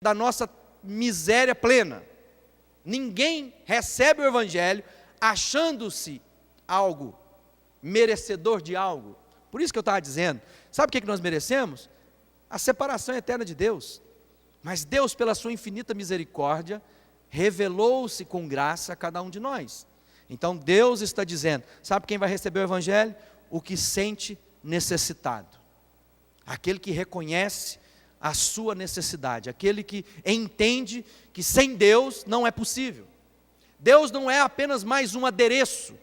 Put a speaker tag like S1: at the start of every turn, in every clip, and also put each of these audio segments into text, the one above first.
S1: da nossa miséria plena. Ninguém recebe o Evangelho achando-se algo, merecedor de algo. Por isso que eu estava dizendo, sabe o que nós merecemos? A separação eterna de Deus. Mas Deus, pela sua infinita misericórdia, revelou-se com graça a cada um de nós. Então Deus está dizendo, sabe quem vai receber o Evangelho? O que sente necessitado. Aquele que reconhece a sua necessidade, aquele que entende que sem Deus não é possível. Deus não é apenas mais um adereço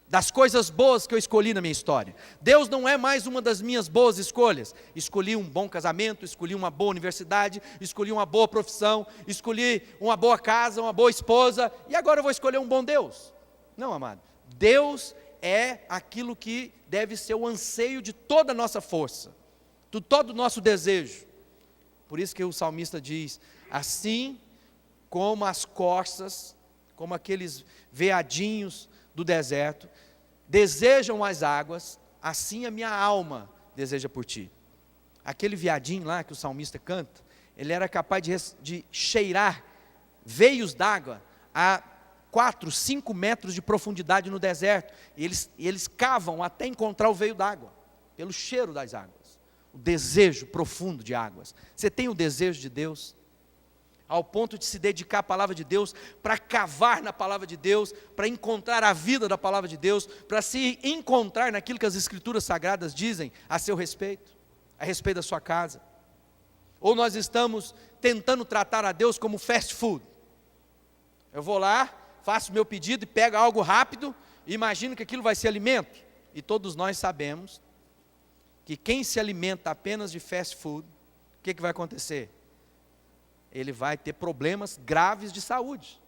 S1: das coisas boas que eu escolhi na minha história. Deus não é mais uma das minhas boas escolhas. Escolhi um bom casamento, escolhi uma boa universidade, escolhi uma boa profissão, escolhi uma boa casa, uma boa esposa, e agora eu vou escolher um bom Deus. Não, amado. Deus é aquilo que deve ser o anseio de toda a nossa força, de todo o nosso desejo. Por isso que o salmista diz, assim como as corças, como aqueles veadinhos do deserto, desejam as águas, assim a minha alma deseja por ti. Aquele veadinho lá que o salmista canta, ele era capaz de cheirar veios d'água a 4, 5 metros de profundidade no deserto, e eles cavam até encontrar o veio d'água, pelo cheiro das águas. O desejo profundo de águas. Você tem o desejo de Deus? Ao ponto de se dedicar à palavra de Deus, para cavar na palavra de Deus, para encontrar a vida da palavra de Deus, para se encontrar naquilo que as Escrituras Sagradas dizem a seu respeito, a respeito da sua casa. Ou nós estamos tentando tratar a Deus como fast food. Eu vou lá, faço meu pedido e pego algo rápido, e imagino que aquilo vai ser alimento. E todos nós sabemos que quem se alimenta apenas de fast food, o que vai acontecer? Ele vai ter problemas graves de saúde.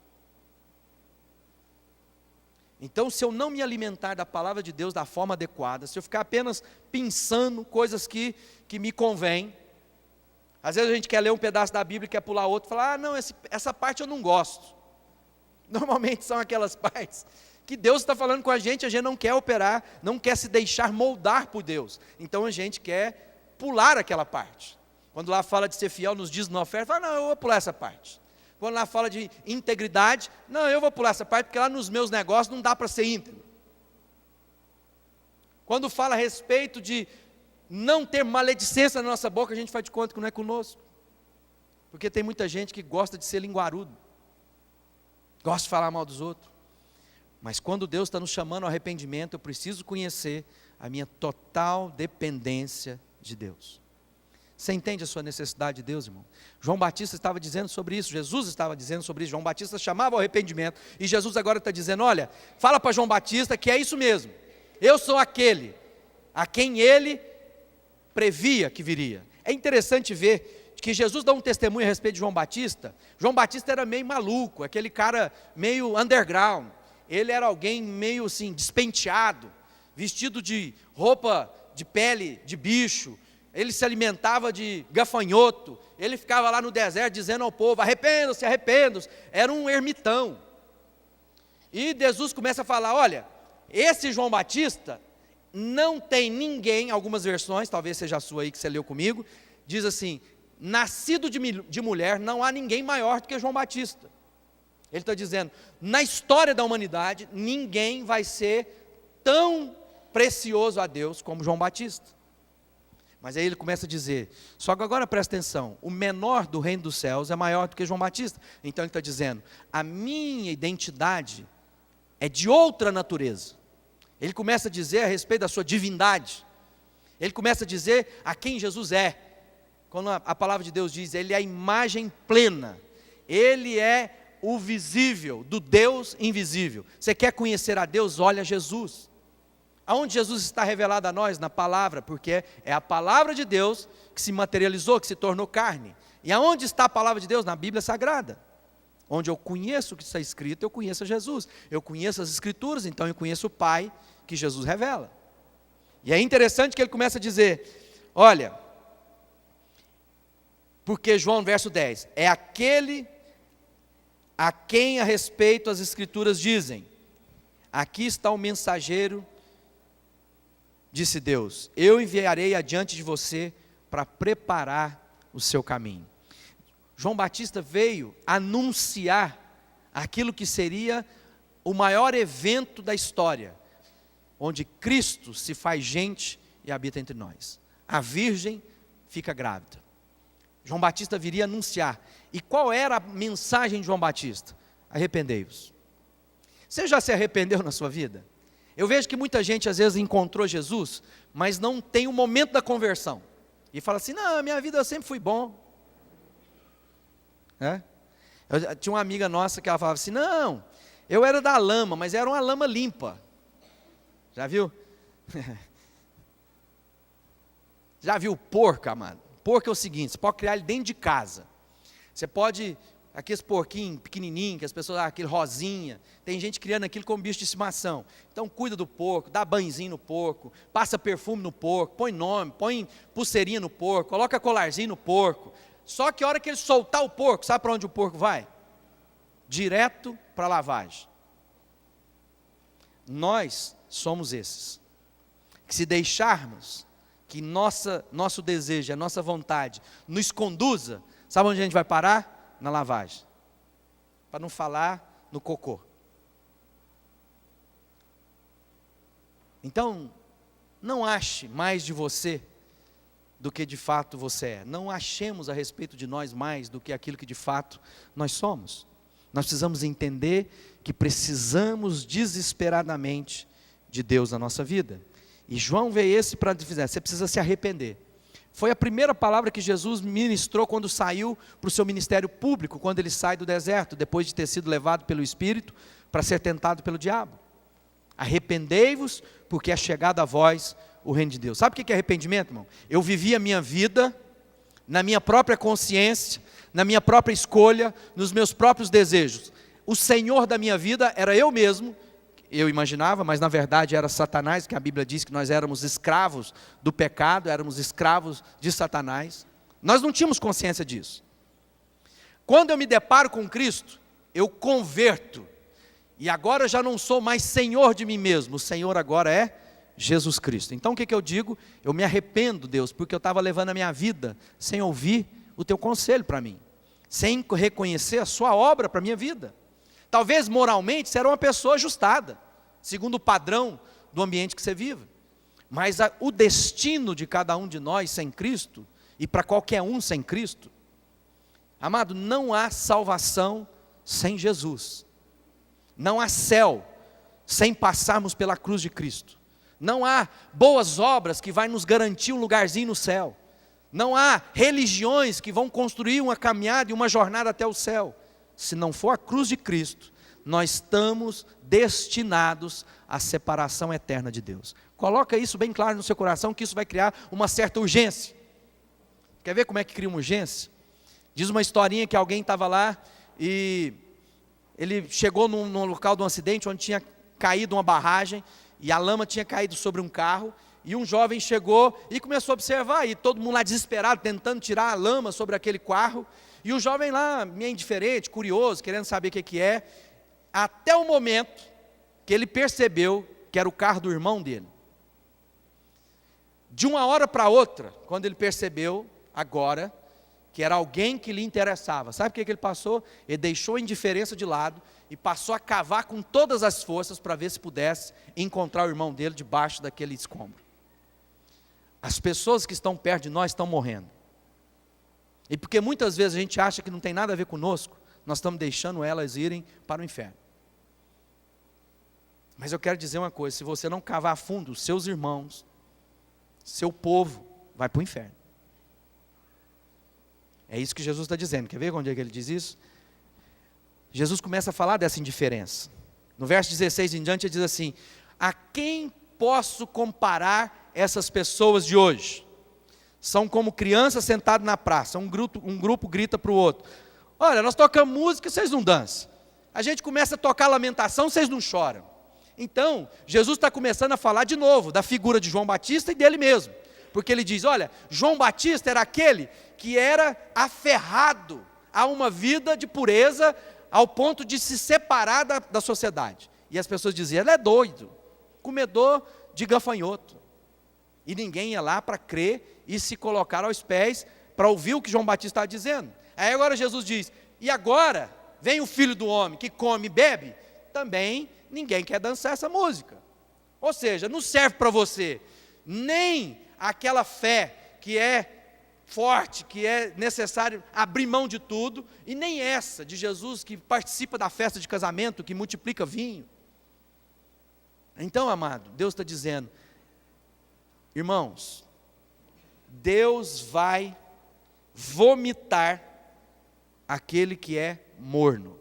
S1: Então, se eu não me alimentar da palavra de Deus da forma adequada, se eu ficar apenas pensando coisas que me convêm, às vezes a gente quer ler um pedaço da Bíblia e quer pular outro, e falar, não, essa parte eu não gosto. Normalmente são aquelas partes que Deus está falando com a gente não quer operar, não quer se deixar moldar por Deus. Então a gente quer pular aquela parte. Quando lá fala de ser fiel nos dias na oferta, fala, não, eu vou pular essa parte. Quando lá fala de integridade, não, eu vou pular essa parte, porque lá nos meus negócios não dá para ser íntegro. Quando fala a respeito de não ter maledicência na nossa boca, a gente faz de conta que não é conosco. Porque tem muita gente que gosta de ser linguarudo, gosta de falar mal dos outros. Mas quando Deus está nos chamando ao arrependimento, eu preciso conhecer a minha total dependência de Deus. Você entende a sua necessidade de Deus, irmão? João Batista estava dizendo sobre isso, Jesus estava dizendo sobre isso, João Batista chamava ao arrependimento, e Jesus agora está dizendo, olha, fala para João Batista que é isso mesmo, eu sou aquele a quem ele previa que viria. É interessante ver que Jesus dá um testemunho a respeito de João Batista. João Batista era meio maluco, aquele cara meio underground, ele era alguém meio assim, despenteado, vestido de roupa de pele de bicho, ele se alimentava de gafanhoto, ele ficava lá no deserto dizendo ao povo, arrependam-se, arrependam-se, era um ermitão. E Jesus começa a falar, olha, esse João Batista, não tem ninguém, algumas versões, talvez seja a sua aí que você leu comigo, diz assim, nascido de mulher, não há ninguém maior do que João Batista. Ele está dizendo, na história da humanidade, ninguém vai ser tão precioso a Deus como João Batista. Mas aí ele começa a dizer, só que agora presta atenção, o menor do reino dos céus é maior do que João Batista. Então ele está dizendo, a minha identidade é de outra natureza. Ele começa a dizer a respeito da sua divindade. Ele começa a dizer a quem Jesus é. Quando a palavra de Deus diz, ele é a imagem plena. Ele é o visível do Deus invisível. Você quer conhecer a Deus? Olha Jesus. Aonde Jesus está revelado a nós? Na palavra, porque é a palavra de Deus que se materializou, que se tornou carne. E aonde está a palavra de Deus? Na Bíblia Sagrada. Onde eu conheço o que está escrito, eu conheço Jesus. Eu conheço as Escrituras, então eu conheço o Pai que Jesus revela. E é interessante que ele começa a dizer, olha, porque João, verso 10, é aquele a quem a respeito as Escrituras dizem, aqui está o mensageiro, disse Deus, eu enviarei adiante de você para preparar o seu caminho. João Batista veio anunciar aquilo que seria o maior evento da história, onde Cristo se faz gente e habita entre nós. A virgem fica grávida. João Batista viria anunciar. E qual era a mensagem de João Batista? Arrependei-vos. Você já se arrependeu na sua vida? Eu vejo que muita gente às vezes encontrou Jesus, mas não tem o momento da conversão. E fala assim, não, minha vida eu sempre fui bom. Eu tinha uma amiga nossa que ela falava assim, não, eu era da lama, mas era uma lama limpa. Já viu? Já viu porco, amado? Porco é o seguinte, você pode criar ele dentro de casa. Você pode, aqueles porquinhos pequenininhos, que as pessoas, aquele rosinha, tem gente criando aquilo como bicho de estimação. Então cuida do porco, dá banhozinho no porco, passa perfume no porco, põe nome, põe pulseirinha no porco, coloca colarzinho no porco. Só que a hora que ele soltar o porco, sabe para onde o porco vai? Direto para a lavagem. Nós somos esses, que se deixarmos que nosso desejo, a nossa vontade nos conduza, sabe onde a gente vai parar? Na lavagem. Para não falar no cocô. Então, não ache mais de você do que de fato você é. Não achemos a respeito de nós mais do que aquilo que de fato nós somos. Nós precisamos entender que precisamos desesperadamente de Deus na nossa vida. E João veio esse para dizer, você precisa se arrepender. Foi a primeira palavra que Jesus ministrou quando saiu para o seu ministério público, quando ele sai do deserto, depois de ter sido levado pelo Espírito para ser tentado pelo diabo. Arrependei-vos, porque é chegado a vós o reino de Deus. Sabe o que é arrependimento, irmão? Eu vivi a minha vida na minha própria consciência, na minha própria escolha, nos meus próprios desejos. O Senhor da minha vida era eu mesmo, eu imaginava, mas na verdade era Satanás, que a Bíblia diz que nós éramos escravos do pecado, éramos escravos de Satanás. Nós não tínhamos consciência disso. Quando eu me deparo com Cristo, eu converto, e agora eu já não sou mais Senhor de mim mesmo, o Senhor agora é Jesus Cristo. Então o que eu digo? Eu me arrependo, Deus, porque eu estava levando a minha vida sem ouvir o teu conselho para mim, sem reconhecer a sua obra para a minha vida. Talvez moralmente você era uma pessoa ajustada, segundo o padrão do ambiente que você vive. Mas o destino de cada um de nós sem Cristo, e para qualquer um sem Cristo, amado, não há salvação sem Jesus. Não há céu sem passarmos pela cruz de Cristo. Não há boas obras que vai nos garantir um lugarzinho no céu. Não há religiões que vão construir uma caminhada e uma jornada até o céu. Se não for a cruz de Cristo, nós estamos destinados à separação eterna de Deus. Coloca isso bem claro no seu coração, que isso vai criar uma certa urgência. Quer ver como é que cria uma urgência? Diz uma historinha que alguém estava lá e ele chegou num local de um acidente onde tinha caído uma barragem e a lama tinha caído sobre um carro. E um jovem chegou e começou a observar, e todo mundo lá desesperado, tentando tirar a lama sobre aquele carro. E o jovem lá, meio indiferente, curioso, querendo saber o que é, até o momento que ele percebeu que era o carro do irmão dele. De uma hora para outra, quando ele percebeu, agora, que era alguém que lhe interessava, sabe o que ele passou? Ele deixou a indiferença de lado e passou a cavar com todas as forças para ver se pudesse encontrar o irmão dele debaixo daquele escombro. As pessoas que estão perto de nós estão morrendo. E porque muitas vezes a gente acha que não tem nada a ver conosco, nós estamos deixando elas irem para o inferno. Mas eu quero dizer uma coisa, se você não cavar a fundo, seus irmãos, seu povo, vai para o inferno. É isso que Jesus está dizendo. Quer ver onde é que ele diz isso? Jesus começa a falar dessa indiferença. No verso 16 em diante ele diz assim: a quem posso comparar essas pessoas de hoje? São como crianças sentadas na praça, um grupo grita para o outro: olha, nós tocamos música, vocês não dançam. A gente começa a tocar lamentação, vocês não choram. Então, Jesus está começando a falar de novo da figura de João Batista e dele mesmo. Porque ele diz, olha, João Batista era aquele que era aferrado a uma vida de pureza, ao ponto de se separar da sociedade. E as pessoas diziam, ele é doido, comedor de gafanhoto. E ninguém ia lá para crer e se colocar aos pés para ouvir o que João Batista estava dizendo. Aí agora Jesus diz, e agora vem o Filho do Homem que come e bebe, também ninguém quer dançar essa música. Ou seja, não serve para você nem aquela fé que é forte, que é necessário abrir mão de tudo, e nem essa de Jesus que participa da festa de casamento, que multiplica vinho. Então, amado, Deus está dizendo, irmãos, Deus vai vomitar aquele que é morno.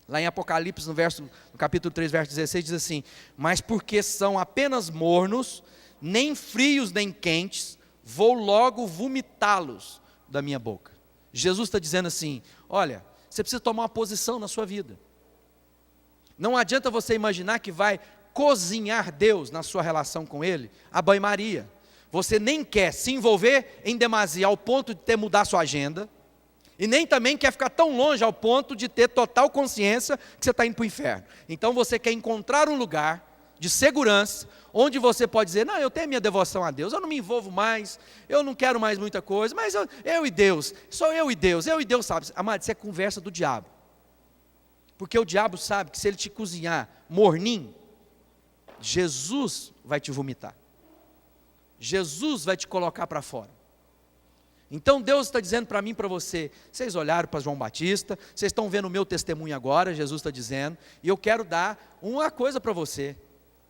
S1: Lá em Apocalipse, no capítulo 3, verso 16, diz assim, mas porque são apenas mornos, nem frios nem quentes, vou logo vomitá-los da minha boca. Jesus está dizendo assim, olha, você precisa tomar uma posição na sua vida. Não adianta você imaginar que vai cozinhar Deus na sua relação com Ele, a banho-maria. Você nem quer se envolver em demasia ao ponto de ter mudar sua agenda, e nem também quer ficar tão longe ao ponto de ter total consciência que você está indo para o inferno. Então você quer encontrar um lugar de segurança, onde você pode dizer, não, eu tenho minha devoção a Deus, eu não me envolvo mais, eu não quero mais muita coisa, mas eu e Deus, sou eu e Deus sabe. Amado, isso é conversa do diabo. Porque o diabo sabe que se ele te cozinhar morninho, Jesus vai te vomitar. Jesus vai te colocar para fora. Então Deus está dizendo para mim e para você, vocês olharam para João Batista, vocês estão vendo o meu testemunho agora, Jesus está dizendo, e eu quero dar uma coisa para você.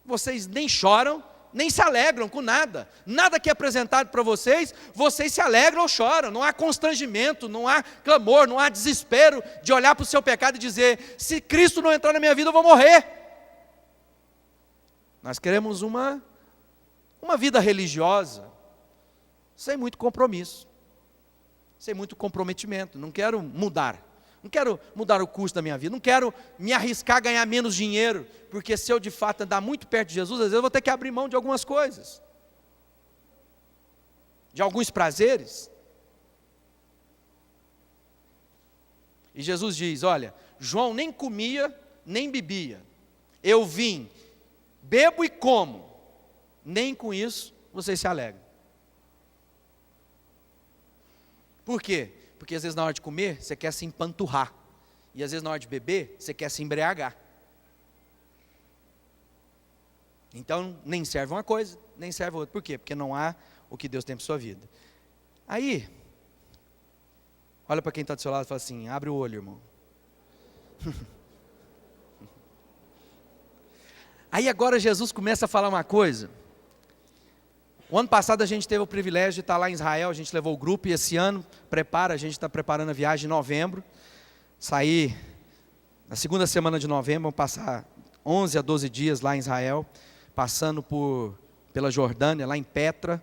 S1: Vocês nem choram, nem se alegram com nada. Nada que é apresentado para vocês, vocês se alegram ou choram. Não há constrangimento, não há clamor, não há desespero de olhar para o seu pecado e dizer, se Cristo não entrar na minha vida eu vou morrer. Nós queremos uma vida religiosa, sem muito compromisso, sem muito comprometimento. Não quero mudar o curso da minha vida, não quero me arriscar a ganhar menos dinheiro, porque se eu de fato andar muito perto de Jesus, às vezes eu vou ter que abrir mão de algumas coisas, de alguns prazeres. E Jesus diz, olha, João nem comia, nem bebia, eu vim, bebo e como, nem com isso vocês se alegram. Por quê? Porque às vezes na hora de comer, você quer se empanturrar. E às vezes na hora de beber, você quer se embriagar. Então, nem serve uma coisa, nem serve outra. Por quê? Porque não há o que Deus tem para a sua vida. Aí, olha para quem está do seu lado e fala assim, abre o olho, irmão. Aí agora Jesus começa a falar uma coisa. O ano passado a gente teve o privilégio de estar lá em Israel, a gente levou o grupo, e esse ano a gente está preparando a viagem em novembro, sair na segunda semana de novembro, vamos passar 11 a 12 dias lá em Israel, passando pela Jordânia, lá em Petra,